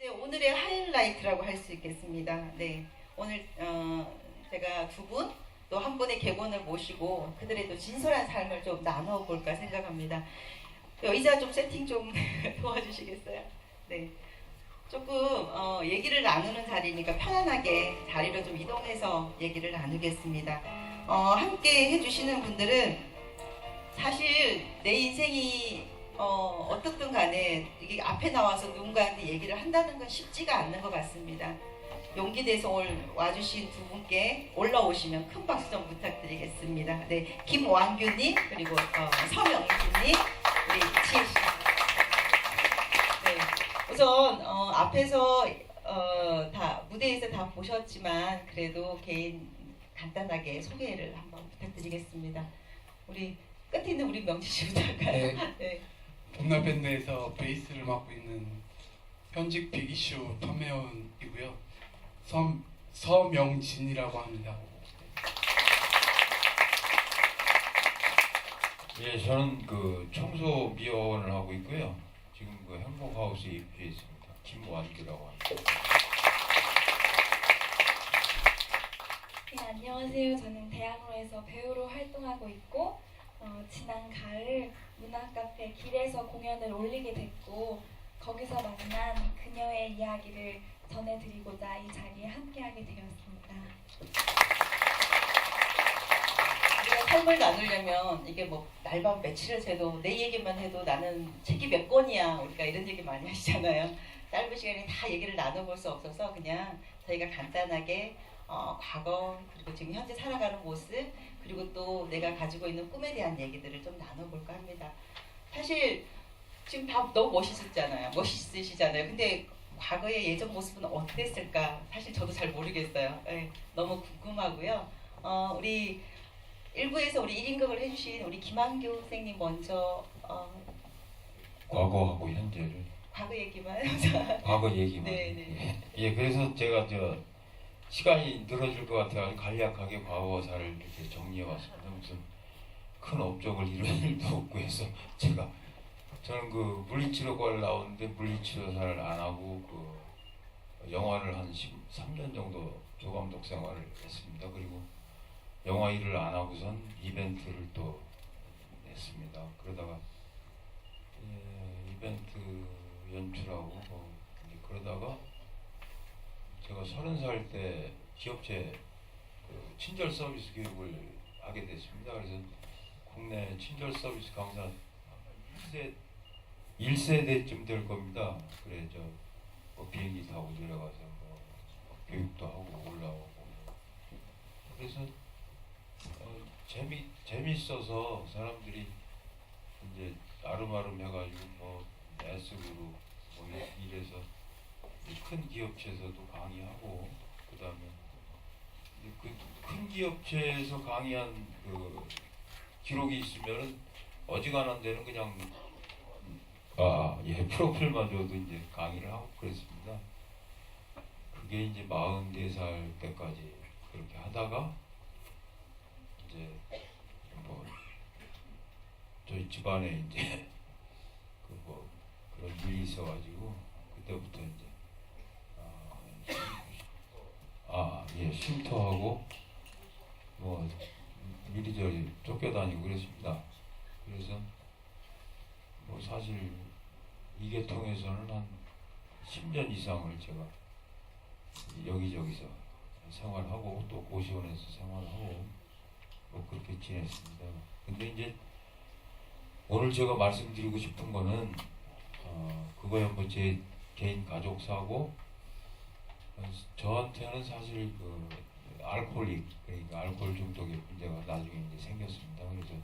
네, 오늘의 하이라이트라고 할 수 있겠습니다. 네, 오늘 제가 두 분, 또 한 분의 객원을 모시고 그들의 또 진솔한 삶을 좀 나눠볼까 생각합니다. 의자 좀 세팅 좀 도와주시겠어요? 네, 조금 얘기를 나누는 자리니까 편안하게 자리로 좀 이동해서 얘기를 나누겠습니다. 함께 해주시는 분들은 사실 내 인생이 어떻든 간에 이게 앞에 나와서 누군가한테 얘기를 한다는 건 쉽지가 않는 것 같습니다. 용기 내서 와주신 두 분께 올라오시면 큰 박수 좀 부탁드리겠습니다. 네, 김완규님 그리고 서명진님 우리 지혜 씨. 네, 우선 앞에서 다 무대에서 다 보셨지만 그래도 개인 간단하게 소개를 한번 부탁드리겠습니다. 우리 끝에 있는 우리 명진 씨부터 할까요? 네. 네. 봄날밴드에서 베이스를 맡고 있는 현직 빅이슈 판매원이고요. 서명진이라고 합니다. 예, 저는 그 청소 미화원을 하고 있고요. 지금 그 행복하우스에 입주해 있습니다. 김완규라고 합니다. 네, 안녕하세요. 저는 대학로에서 배우로 활동하고 있고 지난 가을 문화카페 길에서 공연을 올리게 됐고 거기서 만난 그녀의 이야기를 전해드리고자 이 자리에 함께하게 되었습니다. 우리가 삶을 나누려면 이게 뭐 날밤 며칠을 새도 내 얘기만 해도 나는 책이 몇 권이야 우리가 이런 얘기 많이 하시잖아요. 짧은 시간에 다 얘기를 나눠볼 수 없어서 그냥 저희가 간단하게 과거 그리고 지금 현재 살아가는 모습 그리고 또 내가 가지고 있는 꿈에 대한 얘기들을 좀 나눠볼까 합니다. 사실 지금 다 너무 멋있으시잖아요. 근데 과거의 예전 모습은 어땠을까? 사실 저도 잘 모르겠어요. 네, 너무 궁금하고요. 우리 일부에서 우리 1인극을 해주신 우리 김한규 선생님 먼저 과거하고 현재를 과거 얘기만 과거 얘기만. 네네. 예, 그래서 제가 시간이 늘어질 것 같아서 간략하게 과거사를 이렇게 정리해봤습니다. 무슨 큰 업적을 이룬 일도 없고 해서 저는 그 물리치료과를 나오는데 물리치료사를 안 하고 그 영화를 한 13년 정도 조감독 생활을 했습니다. 그리고 영화 일을 안 하고선 이벤트를 또 했습니다. 그러다가 이벤트 연출하고 그러다가 제가 30살 때 기업체 그 친절 서비스 교육을 하게 됐습니다. 그래서 국내 친절 서비스 강사 1세대쯤 될 겁니다. 그래 뭐 비행기 타고 내려가서 뭐 교육도 하고 올라오고 그래서 재밌어서 사람들이 이제 아름아름 해가지고 뭐 S그룹 뭐 이래서 큰 기업체에서도 강의하고 그다음에 그 큰 기업체에서 강의한 그 기록이 있으면은 어지간한 데는 그냥 프로필만 줘도 이제 강의를 하고 그랬습니다. 그게 이제 44살 때까지 그렇게 하다가 이제 뭐 저희 집안에 이제 그 뭐 그런 일이 있어가지고 그때부터 이제 쉼터하고 뭐 이리저리 쫓겨다니고 그랬습니다. 그래서 뭐 사실 이 계통에서는 한 10년 이상을 제가 여기저기서 생활하고 또 고시원에서 생활하고 뭐 그렇게 지냈습니다. 근데 이제 오늘 제가 말씀드리고 싶은 거는 그거야 뭐 제 개인 가족사고 저한테는 사실 그 알코올릭 그러니까 알코올 중독의 문제가 나중에 이제 생겼습니다. 그래서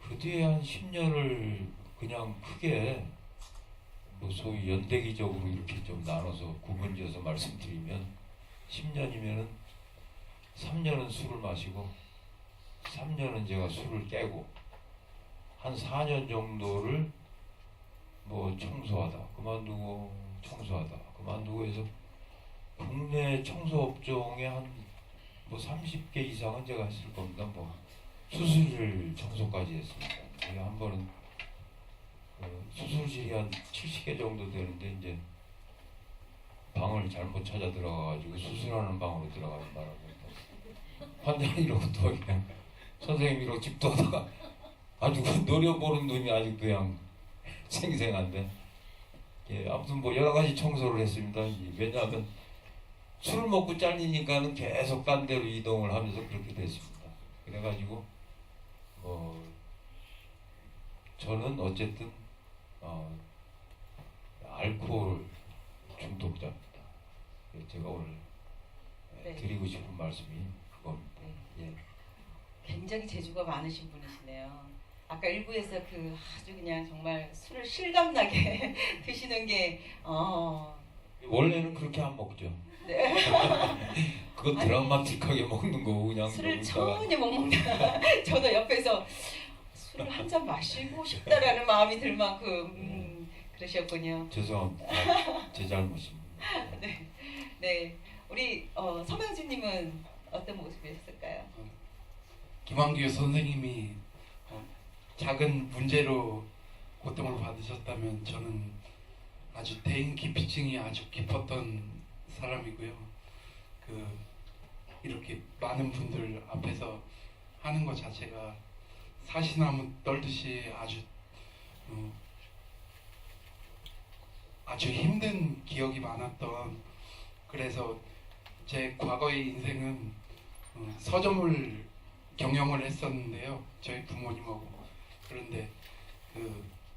그 뒤에 한 10년을 그냥 크게 뭐 소위 연대기적으로 이렇게 좀 나눠서 구분지어서 말씀드리면 10년이면은 3년은 술을 마시고 3년은 제가 술을 깨고 한 4년 정도를 뭐 청소하다 그만두고 청소하다 그만두고 해서 국내 청소업종에 한 뭐 30개 이상은 제가 했을 겁니다. 뭐 수술실 청소까지 했습니다. 제가 한 번은 수술실이 한 70개 정도 되는데 이제 방을 잘못 찾아 들어가가지고 수술하는 방으로 들어가는 바람에 환자는 이러고 또 그냥 선생님 이러고 집도하다가 아주 노려보는 눈이 아주 그냥 생생한데 예, 아무튼 뭐 여러 가지 청소를 했습니다. 왜냐하면 술을 먹고 잘리니까는 계속 딴 데로 이동을 하면서 그렇게 됐습니다. 그래가지고 저는 어쨌든 알코올 중독자입니다. 제가 오늘 네. 드리고 싶은 말씀이 그겁니다. 예. 굉장히 재주가 많으신 분이시네요. 아까 일부에서 그 아주 그냥 정말 술을 실감나게 드시는 게 원래는 그렇게 안 먹죠. 네. 그거 아니, 드라마틱하게 먹는 거 그냥 술을 먹다가 천천히 먹는다. 저도 옆에서 술을 한 잔 마시고 싶다라는 마음이 들 만큼 그러셨군요. 죄송합니다. 제 잘못입니다. 네, 우리 서명진님은 어떤 모습이었을까요? 김한규 선생님이 작은 문제로 고통을 받으셨다면 저는 아주 대인 기피증이 아주 깊었던 사람이고요. 이렇게 많은 분들 앞에서 하는 것 자체가 사시나무 떨듯이 아주 힘든 기억이 많았던, 그래서 제 과거의 인생은 서점을 경영을 했었는데요. 저희 부모님하고. 그런데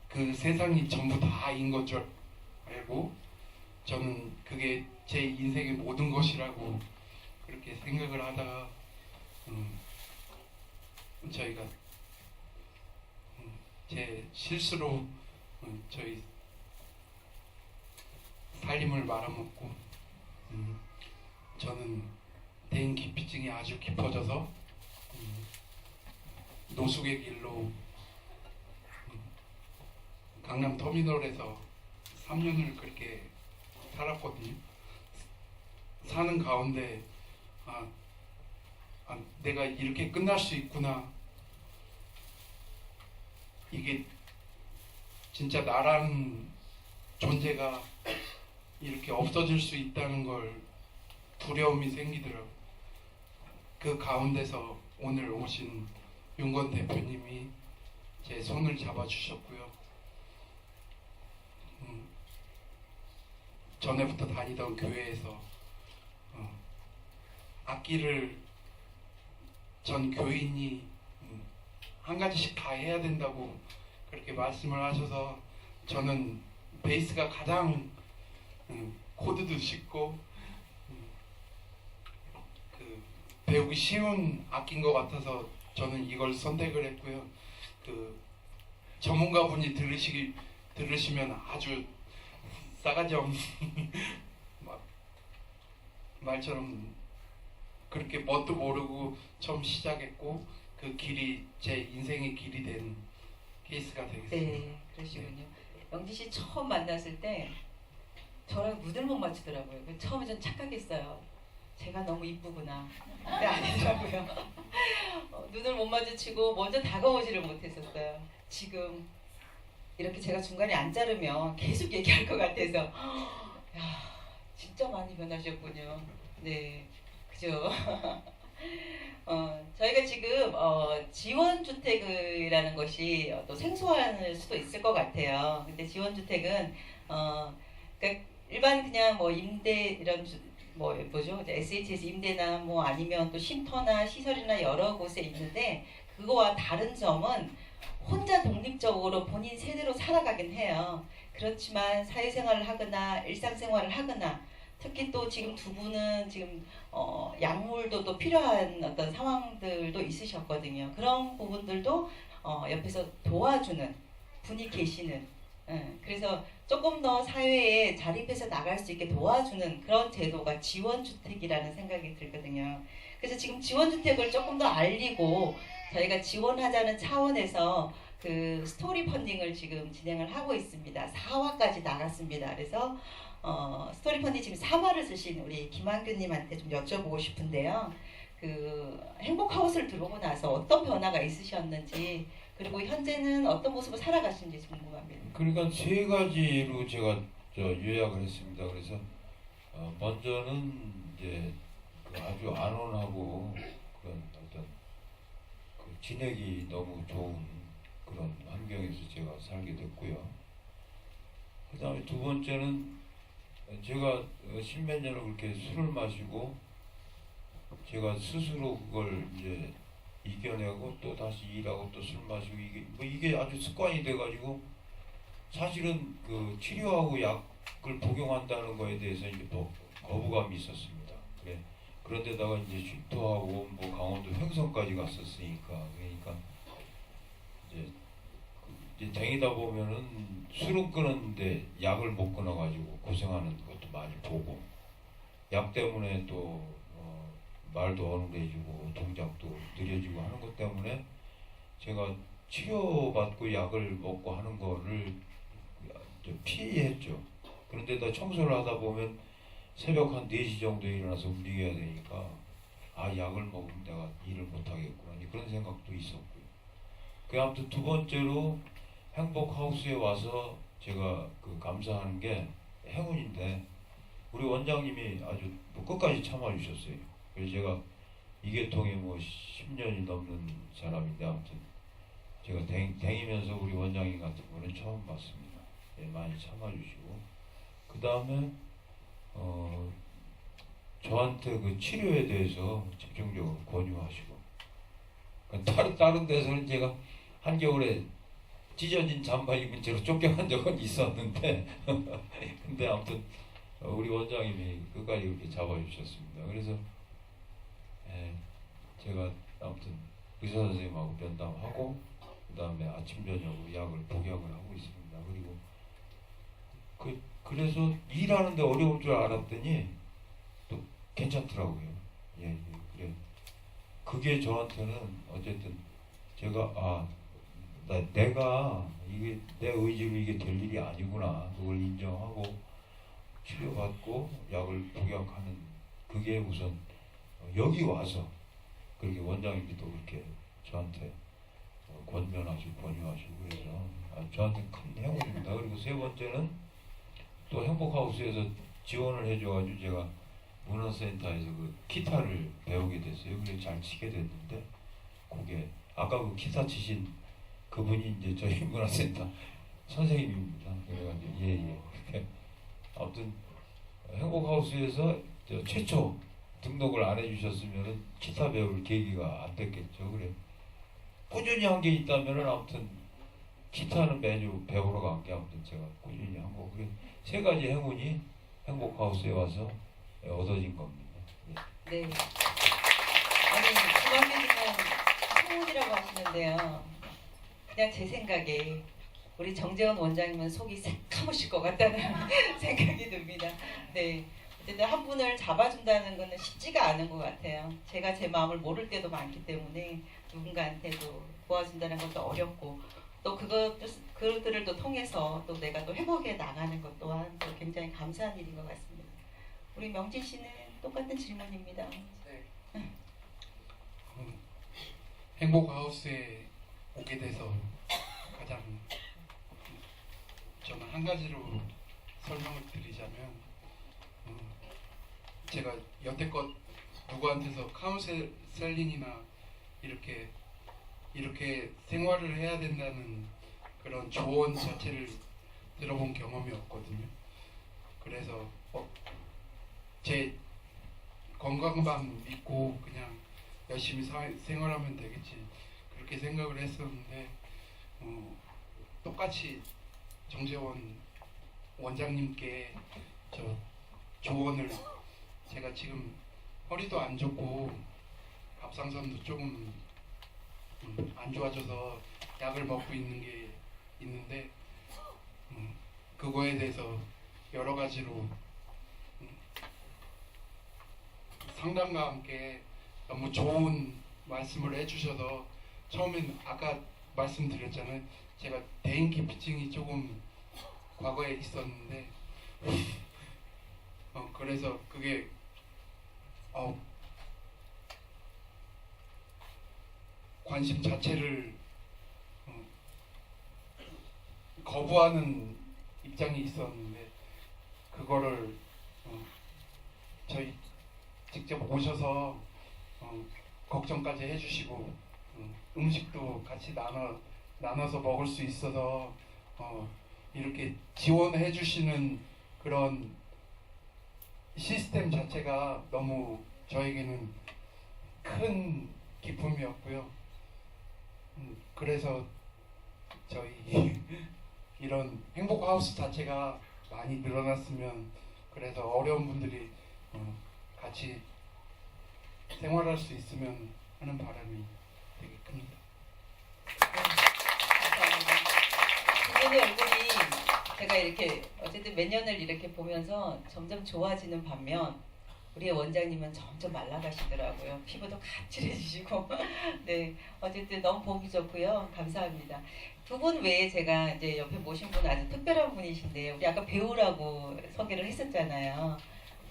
그 세상이 전부 다인 것 줄 알고 저는 그게 제 인생의 모든 것이라고 그렇게 생각을 하다가 저희가 제 실수로 저희 살림을 말아먹고 저는 대인 기피증이 아주 깊어져서 노숙의 길로 강남 터미널에서 3년을 그렇게 살았거든요. 사는 가운데 내가 이렇게 끝날 수 있구나. 이게 진짜 나라는 존재가 이렇게 없어질 수 있다는 걸 두려움이 생기더라고요. 그 가운데서 오늘 오신 윤건 대표님이 제 손을 잡아주셨고요. 전에부터 다니던 교회에서 악기를 전 교인이 한 가지씩 다 해야 된다고 그렇게 말씀을 하셔서 저는 베이스가 가장 코드도 쉽고 배우기 쉬운 악기인 것 같아서 저는 이걸 선택을 했고요. 전문가분이 들으시면 아주 싸가지 없는 말처럼 그렇게 뭣도 모르고 처음 시작했고 그 길이 제 인생의 길이 된 케이스가 되겠습니다. 네, 그러시군요. 영지 씨 처음 만났을 때 저랑 눈을 못 맞추더라고요. 처음에 전 착각했어요. 제가 너무 이쁘구나. 근데 아니더라고요. 눈을 못 마주치고 먼저 다가오지를 못했었어요. 지금 이렇게 제가 중간에 안 자르면 계속 얘기할 것 같아서 야, 진짜 많이 변하셨군요. 네, 그죠? 저희가 지금 지원주택이라는 것이 또 생소할 수도 있을 것 같아요. 근데 지원주택은 그러니까 일반 그냥 뭐 임대 이런 뭐죠? SHS 임대나 뭐 아니면 또 쉼터나 시설이나 여러 곳에 있는데 그거와 다른 점은 혼자 독립적으로 본인 세대로 살아가긴 해요. 그렇지만 사회생활을 하거나 일상생활을 하거나 특히 또 지금 두 분은 지금 약물도 또 필요한 어떤 상황들도 있으셨거든요. 그런 부분들도 옆에서 도와주는 분이 계시는 그래서 조금 더 사회에 자립해서 나갈 수 있게 도와주는 그런 제도가 지원주택이라는 생각이 들거든요. 그래서 지금 지원주택을 조금 더 알리고 저희가 지원하자는 차원에서 그 스토리 펀딩을 지금 진행을 하고 있습니다. 4화까지 나갔습니다. 그래서 스토리 펀딩 지금 3화를 쓰신 우리 김한규님한테 좀 여쭤보고 싶은데요. 그 행복하우스를 들어오고 나서 어떤 변화가 있으셨는지 그리고 현재는 어떤 모습을 살아가시는지 궁금합니다. 그러니까 세 가지로 제가 요약을 했습니다. 그래서 먼저는 이제 그 아주 안온하고 그런 어떤 그 지내기 너무 좋은 그런 환경에서 제가 살게 됐고요. 그 다음에 두 번째는 제가 십몇 년을 그렇게 술을 마시고 제가 스스로 그걸 이제 이겨내고 또 다시 일하고 또 술 마시고 이게 아주 습관이 돼가지고 사실은 그 치료하고 약을 복용한다는 거에 대해서 이제 거부감이 있었습니다. 그래. 그런데다가 이제 쉼터하고 뭐 강원도 횡성까지 갔었으니까 그러니까 이제 댕이다 보면은 술은 끊었는데 약을 못 끊어가지고 고생하는 것도 많이 보고 약 때문에 또 말도 어눌해지고 동작도 느려지고 하는 것 때문에 제가 치료받고 약을 먹고 하는 거를 좀 피했죠. 그런데다 청소를 하다 보면 새벽 한 4시 정도에 일어나서 움직여야 되니까 약을 먹으면 내가 일을 못하겠구나 그런 생각도 있었고요. 그 아무튼 두 번째로 행복하우스에 와서 제가 그 감사하는 게 행운인데 우리 원장님이 아주 뭐 끝까지 참아주셨어요. 그래서 제가 이계통에 뭐 10년이 넘는 사람인데 아무튼 제가 댕이면서 우리 원장님 같은 분은 처음 봤습니다. 예, 많이 참아주시고 그 다음에 저한테 그 치료에 대해서 집중적으로 권유하시고 다른 데서는 제가 한겨울에 찢어진 잠바 입은 채로 쫓겨난 적은 있었는데 근데 아무튼 우리 원장님이 끝까지 이렇게 잡아주셨습니다. 그래서 제가 아무튼 의사 선생님하고 면담하고 그 다음에 아침 저녁으로 약을 복약을 하고 있습니다. 그리고 그래서 일하는데 어려울 줄 알았더니 또 괜찮더라고요. 예, 그래. 그게 저한테는 어쨌든 제가 내가 이게 내 의지로 이게 될 일이 아니구나 그걸 인정하고 치료받고 약을 복약하는 그게 우선 여기 와서 그렇게 원장님도 그렇게 저한테 권면하시고 권유하시고 그래서 저한테 큰 행운입니다. 그리고 세 번째는 또 행복하우스에서 지원을 해줘가지고 제가 문화센터에서 그 기타를 배우게 됐어요. 그래서 잘 치게 됐는데 그게 아까 그 기타 치신 그분이 이제 저희 문화센터 선생님입니다. 그래가지고 예. 아무튼 행복하우스에서 최초 등록을 안 해주셨으면은 기타 배울 계기가 안 됐겠죠. 그래 꾸준히 한 게 있다면은 아무튼 기타는 매주 배우러 간 게 아무튼 제가 꾸준히 한 거. 그래 세 가지 행운이 행복하우스에 와서 얻어진 겁니다. 네. 아니 주관님은 행운이라고 하시는데요. 그냥 제 생각에 우리 정재원 원장님은 속이 새카무실 것 같다는 생각이 듭니다. 네. 어쨌든 한 분을 잡아준다는 것은 쉽지가 않은 것 같아요. 제가 제 마음을 모를 때도 많기 때문에 누군가한테도 도와준다는 것도 어렵고 또 그것들을 또 통해서 또 내가 또 회복해 나가는 것 또한 또 굉장히 감사한 일인 것 같습니다. 우리 명진 씨는 똑같은 질문입니다. 네. 행복하우스에 오게 돼서 가장 저는 한 가지로 설명을 드리자면 제가 여태껏 누구한테서 카운셀링이나 이렇게 생활을 해야 된다는 그런 조언 자체를 들어본 경험이 없거든요. 그래서 제 건강만 믿고 그냥 열심히 생활하면 되겠지 그렇게 생각을 했었는데 똑같이 정재원 원장님께 저 조언을 제가 지금 허리도 안 좋고 갑상선도 조금 안 좋아져서 약을 먹고 있는 게 있는데 그거에 대해서 여러 가지로 상담과 함께 너무 좋은 말씀을 해주셔서 처음엔 아까 말씀드렸잖아요. 제가 대인기피증이 조금 과거에 있었는데 그래서 그게 관심 자체를 거부하는 입장이 있었는데 그거를 저희 직접 오셔서 걱정까지 해주시고 음식도 같이 나눠서 먹을 수 있어서 이렇게 지원해 주시는 그런 시스템 자체가 너무 저에게는 큰 기쁨이었고요. 그래서 저희 이런 행복하우스 자체가 많이 늘어났으면, 그래서 어려운 분들이 같이 생활할 수 있으면 하는 바람이 되게 큽니다. 감사합니다. 두 분의 얼굴이 제가 이렇게 어쨌든 몇 년을 이렇게 보면서 점점 좋아지는 반면 우리 원장님은 점점 말라가시더라고요. 피부도 가출해지시고 네, 어쨌든 너무 보기 좋고요. 감사합니다. 두 분 외에 제가 이제 옆에 모신 분 아주 특별한 분이신데, 우리 아까 배우라고 소개를 했었잖아요.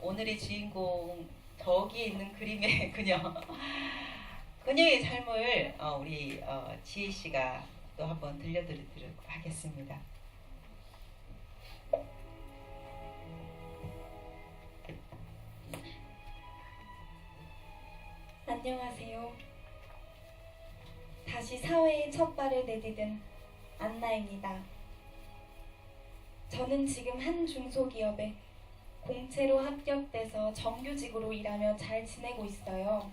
오늘의 주인공 저기에 있는 그림의 그녀의 삶을 우리 지혜 씨가 또 한번 들려드리도록 하겠습니다. 안녕하세요. 다시 사회에 첫 발을 내디딘 안나입니다. 저는 지금 한 중소기업에 공채로 합격돼서 정규직으로 일하며 잘 지내고 있어요.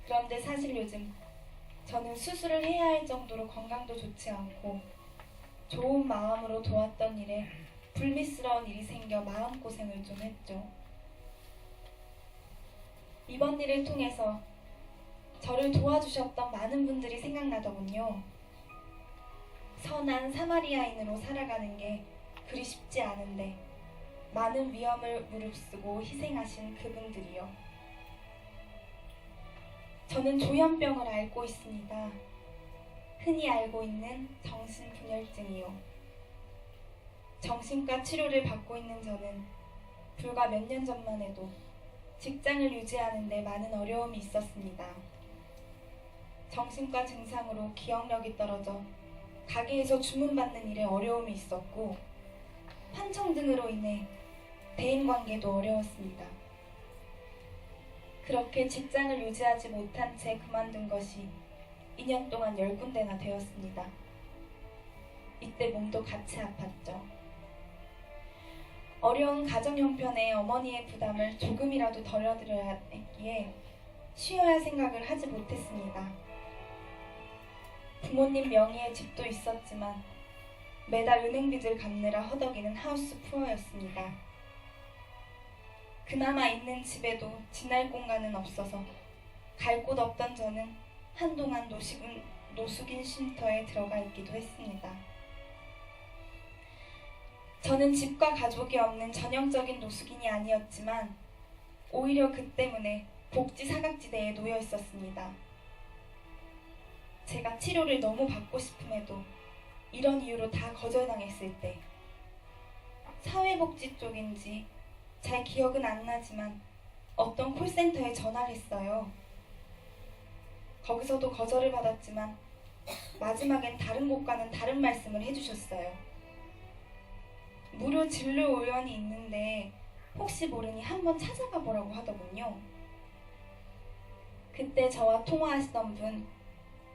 그런데 사실 요즘 저는 수술을 해야 할 정도로 건강도 좋지 않고 좋은 마음으로 도왔던 일에 불미스러운 일이 생겨 마음고생을 좀 했죠. 이번 일을 통해서 저를 도와주셨던 많은 분들이 생각나더군요. 선한 사마리아인으로 살아가는 게 그리 쉽지 않은데 많은 위험을 무릅쓰고 희생하신 그분들이요. 저는 조현병을 앓고 있습니다. 흔히 알고 있는 정신분열증이요. 정신과 치료를 받고 있는 저는 불과 몇 년 전만 해도 직장을 유지하는 데 많은 어려움이 있었습니다. 정신과 증상으로 기억력이 떨어져 가게에서 주문받는 일에 어려움이 있었고, 환청 등으로 인해 대인관계도 어려웠습니다. 그렇게 직장을 유지하지 못한 채 그만둔 것이 2년 동안 10군데나 되었습니다. 이때 몸도 같이 아팠죠. 어려운 가정 형편에 어머니의 부담을 조금이라도 덜어드려야 했기에 쉬어야 할 생각을 하지 못했습니다. 부모님 명의의 집도 있었지만 매달 은행빚을 갚느라 허덕이는 하우스 푸어였습니다. 그나마 있는 집에도 지날 공간은 없어서 갈 곳 없던 저는 한동안 노숙인 쉼터에 들어가 있기도 했습니다. 저는 집과 가족이 없는 전형적인 노숙인이 아니었지만 오히려 그 때문에 복지 사각지대에 놓여 있었습니다. 제가 치료를 너무 받고 싶음에도 이런 이유로 다 거절당했을 때 사회복지 쪽인지 잘 기억은 안 나지만 어떤 콜센터에 전화를 했어요. 거기서도 거절을 받았지만 마지막엔 다른 곳과는 다른 말씀을 해주셨어요. 무료 진료 의원이 있는데 혹시 모르니 한번 찾아가 보라고 하더군요. 그때 저와 통화하시던 분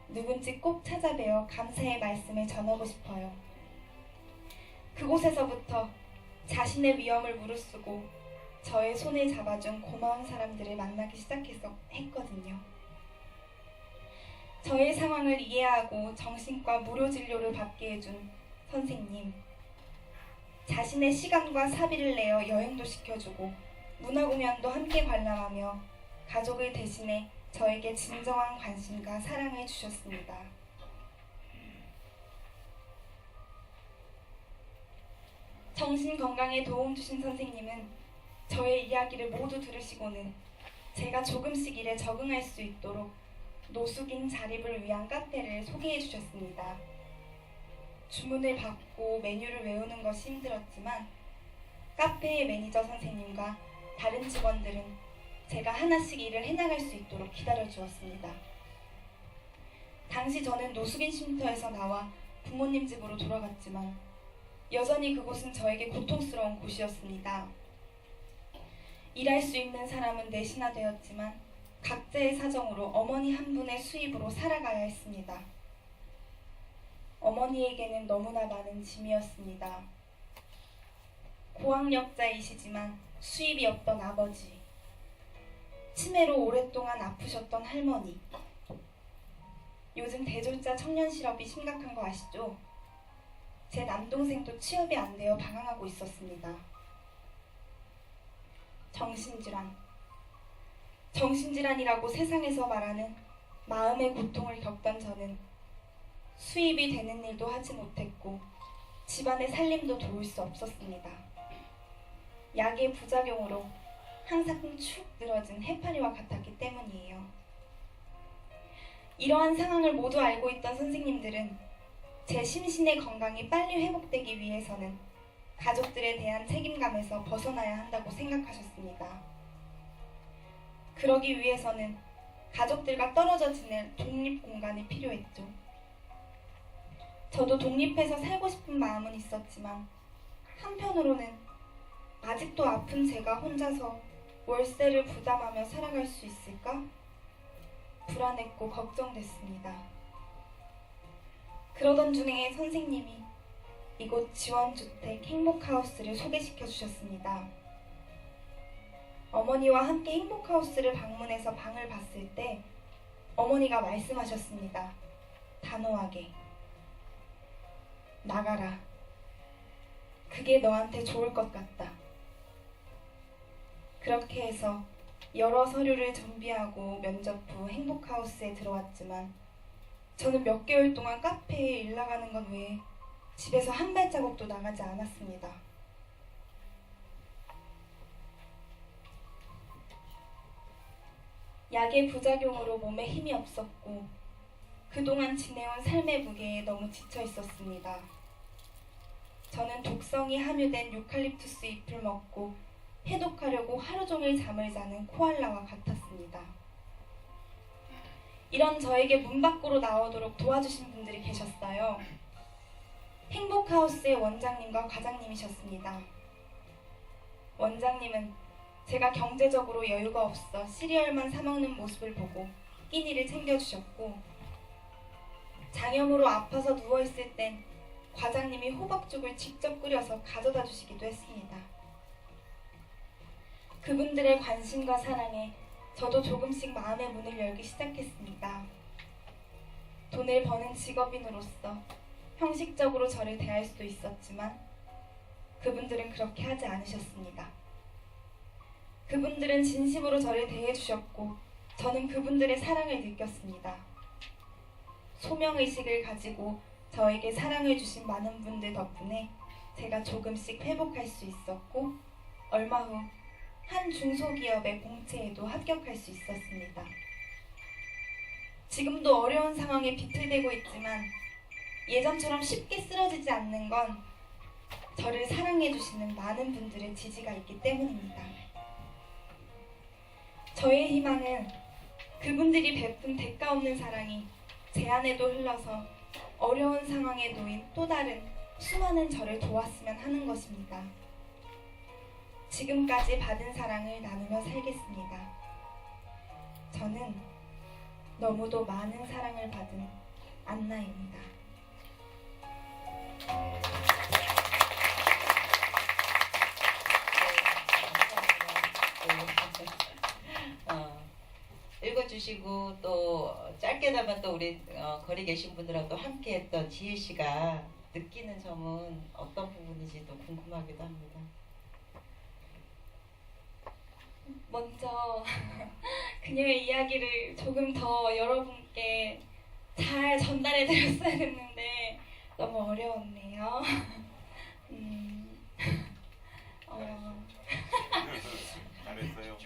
누군지 꼭 찾아뵈어 감사의 말씀을 전하고 싶어요. 그곳에서부터 자신의 위험을 무릅쓰고 저의 손을 잡아준 고마운 사람들을 만나기 했거든요. 저의 상황을 이해하고 정신과 무료 진료를 받게 해준 선생님, 자신의 시간과 사비를 내어 여행도 시켜주고 문화공연도 함께 관람하며 가족을 대신해 저에게 진정한 관심과 사랑을 주셨습니다. 정신건강에 도움 주신 선생님은 저의 이야기를 모두 들으시고는 제가 조금씩 일에 적응할 수 있도록 노숙인 자립을 위한 카페를 소개해 주셨습니다. 주문을 받고 메뉴를 외우는 것이 힘들었지만 카페의 매니저 선생님과 다른 직원들은 제가 하나씩 일을 해나갈 수 있도록 기다려 주었습니다. 당시 저는 노숙인 쉼터에서 나와 부모님 집으로 돌아갔지만 여전히 그곳은 저에게 고통스러운 곳이었습니다. 일할 수 있는 사람은 넷이나 되었지만 각자의 사정으로 어머니 한 분의 수입으로 살아가야 했습니다. 어머니에게는 너무나 많은 짐이었습니다. 고학력자이시지만 수입이 없던 아버지, 치매로 오랫동안 아프셨던 할머니, 요즘 대졸자 청년 실업이 심각한 거 아시죠? 제 남동생도 취업이 안 되어 방황하고 있었습니다. 정신질환이라고 세상에서 말하는 마음의 고통을 겪던 저는 수입이 되는 일도 하지 못했고 집안의 살림도 도울 수 없었습니다. 약의 부작용으로 항상 축 늘어진 해파리와 같았기 때문이에요. 이러한 상황을 모두 알고 있던 선생님들은 제 심신의 건강이 빨리 회복되기 위해서는 가족들에 대한 책임감에서 벗어나야 한다고 생각하셨습니다. 그러기 위해서는 가족들과 떨어져 지낼 독립 공간이 필요했죠. 저도 독립해서 살고 싶은 마음은 있었지만 한편으로는 아직도 아픈 제가 혼자서 월세를 부담하며 살아갈 수 있을까? 불안했고 걱정됐습니다. 그러던 중에 선생님이 이곳 지원주택 행복하우스를 소개시켜 주셨습니다. 어머니와 함께 행복하우스를 방문해서 방을 봤을 때 어머니가 말씀하셨습니다. 단호하게. 나가라. 그게 너한테 좋을 것 같다. 그렇게 해서 여러 서류를 준비하고 면접 후 행복하우스에 들어왔지만 저는 몇 개월 동안 카페에 일 나가는 것 외에 집에서 한 발자국도 나가지 않았습니다. 약의 부작용으로 몸에 힘이 없었고 그동안 지내온 삶의 무게에 너무 지쳐 있었습니다. 저는 독성이 함유된 유칼립투스 잎을 먹고 해독하려고 하루 종일 잠을 자는 코알라와 같았습니다. 이런 저에게 문 밖으로 나오도록 도와주신 분들이 계셨어요. 행복하우스의 원장님과 과장님이셨습니다. 원장님은 제가 경제적으로 여유가 없어 시리얼만 사 먹는 모습을 보고 끼니를 챙겨주셨고, 장염으로 아파서 누워있을 땐 과장님이 호박죽을 직접 끓여서 가져다 주시기도 했습니다. 그분들의 관심과 사랑에 저도 조금씩 마음의 문을 열기 시작했습니다. 돈을 버는 직업인으로서 형식적으로 저를 대할 수도 있었지만 그분들은 그렇게 하지 않으셨습니다. 그분들은 진심으로 저를 대해주셨고 저는 그분들의 사랑을 느꼈습니다. 소명의식을 가지고 저에게 사랑을 주신 많은 분들 덕분에 제가 조금씩 회복할 수 있었고 얼마 후 한 중소기업의 공채에도 합격할 수 있었습니다. 지금도 어려운 상황에 비틀대고 있지만 예전처럼 쉽게 쓰러지지 않는 건 저를 사랑해주시는 많은 분들의 지지가 있기 때문입니다. 저의 희망은 그분들이 베푼 대가 없는 사랑이 제 안에도 흘러서 어려운 상황에 놓인 또 다른 수많은 저를 도왔으면 하는 것입니다. 지금까지 받은 사랑을 나누며 살겠습니다. 저는 너무도 많은 사랑을 받은 안나입니다. 읽어주시고 또 짧게나마 또 우리 거리 계신 분들하고 또 함께했던 지혜 씨가 느끼는 점은 어떤 부분인지도 궁금하기도 합니다. 먼저 그녀의 이야기를 조금 더 여러분께 잘 전달해 드렸어야 했는데 너무 어려웠네요. 잘했어요.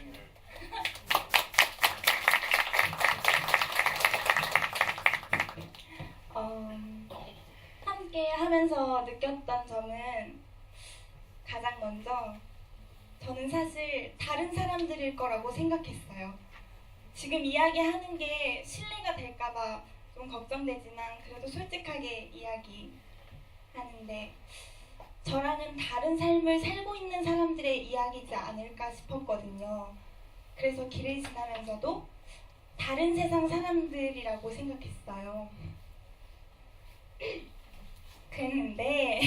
함께 하면서 느꼈던 점은 가장 먼저 저는 사실 다른 사람들일 거라고 생각했어요. 지금 이야기하는 게 신뢰가 될까봐 좀 걱정되지만 그래도 솔직하게 이야기하는데 저랑은 그냥 다른 삶을 살고 있는 사람들의 이야기지 않을까 싶었거든요. 그래서 길을 지나면서도 다른 세상 사람들이라고 생각했어요. 그랬는데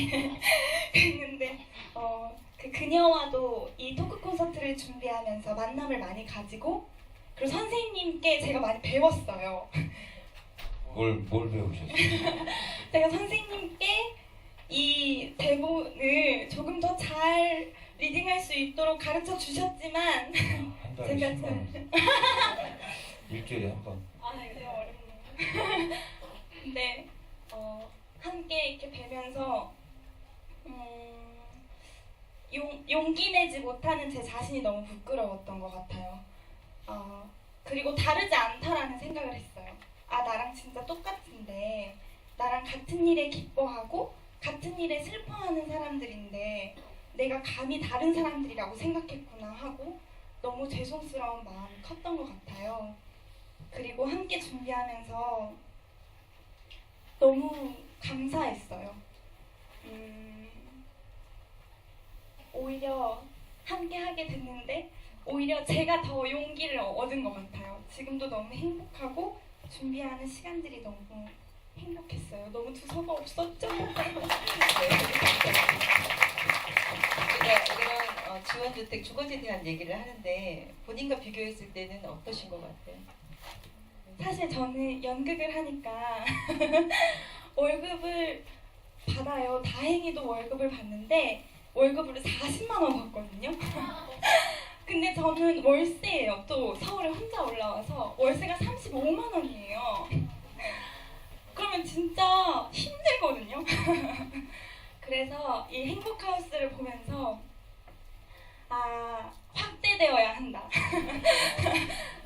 그 그녀와도 이 토크 콘서트를 준비하면서 만남을 많이 가지고 그리고 선생님께 제가 많이 배웠어요. 뭘 배우셨어요? 제가 선생님께 이 대본을 조금 더 잘 리딩할 수 있도록 가르쳐 주셨지만 한 달에 제가 10만 원. 일주일에 한 번. 아, 되게 어렵네요. 근데 함께 이렇게 뵈면서 용기 내지 못하는 제 자신이 너무 부끄러웠던 것 같아요. 그리고 다르지 않다라는 생각을 했어요. 아, 나랑 진짜 똑같은데, 나랑 같은 일에 기뻐하고 같은 일에 슬퍼하는 사람들인데 내가 감히 다른 사람들이라고 생각했구나 하고 너무 죄송스러운 마음이 컸던 것 같아요. 그리고 함께 준비하면서 너무 감사했어요. 오히려 함께 하게 됐는데 오히려 제가 더 용기를 얻은 것 같아요. 지금도 너무 행복하고 준비하는 시간들이 너무 행복했어요. 너무 두서가 없었죠? 우리가 이런 지원주택, 주거지에 대한 얘기를 하는데 본인과 비교했을 때는 어떠신 것 같아요? 사실 저는 연극을 하니까 월급을 받아요. 다행히도 월급을 받는데 월급으로 40만 원 받거든요. 근데 저는 월세예요. 또 서울에 혼자 올라와서 월세가 35만 원이에요. 그러면 진짜 힘들거든요. 그래서 이 행복하우스를 보면서 확대되어야 한다.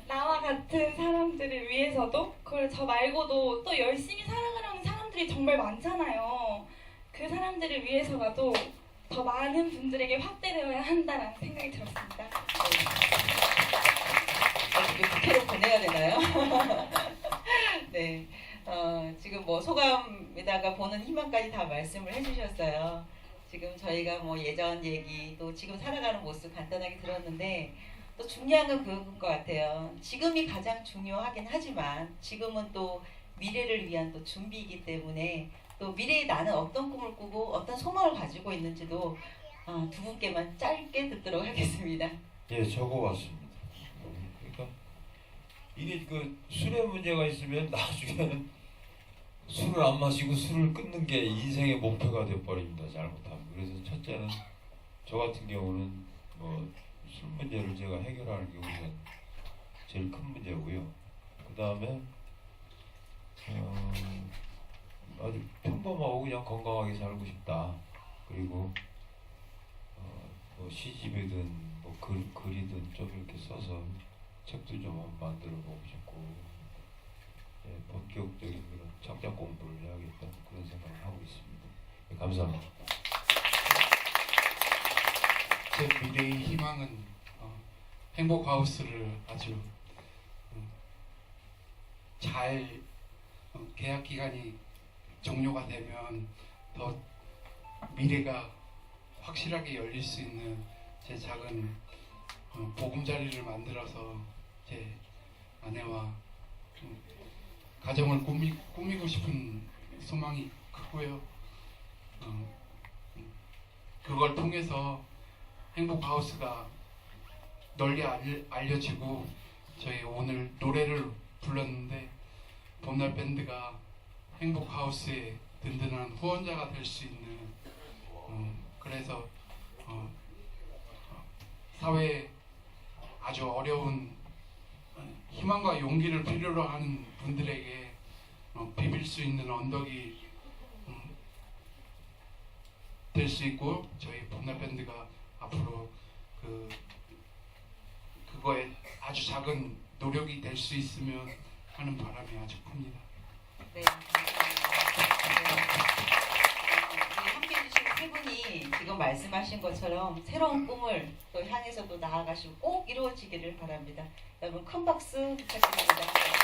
나와 같은 사람들을 위해서도 그걸 저 말고도 또 열심히 살아가려는 사람들이 정말 많잖아요. 그 사람들을 위해서라도 더 많은 분들에게 확대되어야 한다라는 생각이 들었습니다. 어떻게 국회로 보내야 되나요? 네. 지금 뭐 소감에다가 보는 희망까지 다 말씀을 해주셨어요. 지금 저희가 뭐 예전 얘기 또 지금 살아가는 모습 간단하게 들었는데 또 중요한 건 그건 것 같아요. 지금이 가장 중요하긴 하지만 지금은 또 미래를 위한 또 준비이기 때문에 또 미래에 나는 어떤 꿈을 꾸고 어떤 소망을 가지고 있는지도 두 분께만 짧게 듣도록 하겠습니다. 예, 적어왔습니다. 그러니까 이게 그 술에 문제가 있으면 나중에는 술을 안 마시고 술을 끊는 게 인생의 목표가 돼버립니다. 잘못하면. 그래서 첫째는 저 같은 경우는 뭐 술 문제를 제가 해결하는 게 우선 제일 큰 문제고요. 그 다음에 아주 평범하고 그냥 건강하게 살고 싶다. 그리고 뭐 시집이든 뭐 글이든 좀 이렇게 써서 책도 좀 한번 만들어 보고 싶고, 예, 본격적인 그런 창작 공부를 해야겠다는 그런 생각을 하고 있습니다. 예, 감사합니다. 제 미래의 희망은 행복하우스를 아주 잘 계약 기간이 종료가 되면 더 미래가 확실하게 열릴 수 있는 제 작은 보금자리를 만들어서 제 아내와 가정을 꾸미고 싶은 소망이 크고요. 그걸 통해서 행복하우스가 널리 알려지고 저희 오늘 노래를 불렀는데 봄날 밴드가 행복하우스의 든든한 후원자가 될 수 있는 그래서 사회에 아주 어려운 희망과 용기를 필요로 하는 분들에게 비빌 수 있는 언덕이 될 수 있고 저희 봄날 밴드가 앞으로 그거에 아주 작은 노력이 될 수 있으면 하는 바람이 아주 큽니다. 네, 감사합니다. 우리 함께 해주신 세 분이 지금 말씀하신 것처럼 새로운 꿈을 또 향해서 또 나아가시고 꼭 이루어지기를 바랍니다. 여러분 큰 박수 부탁드립니다.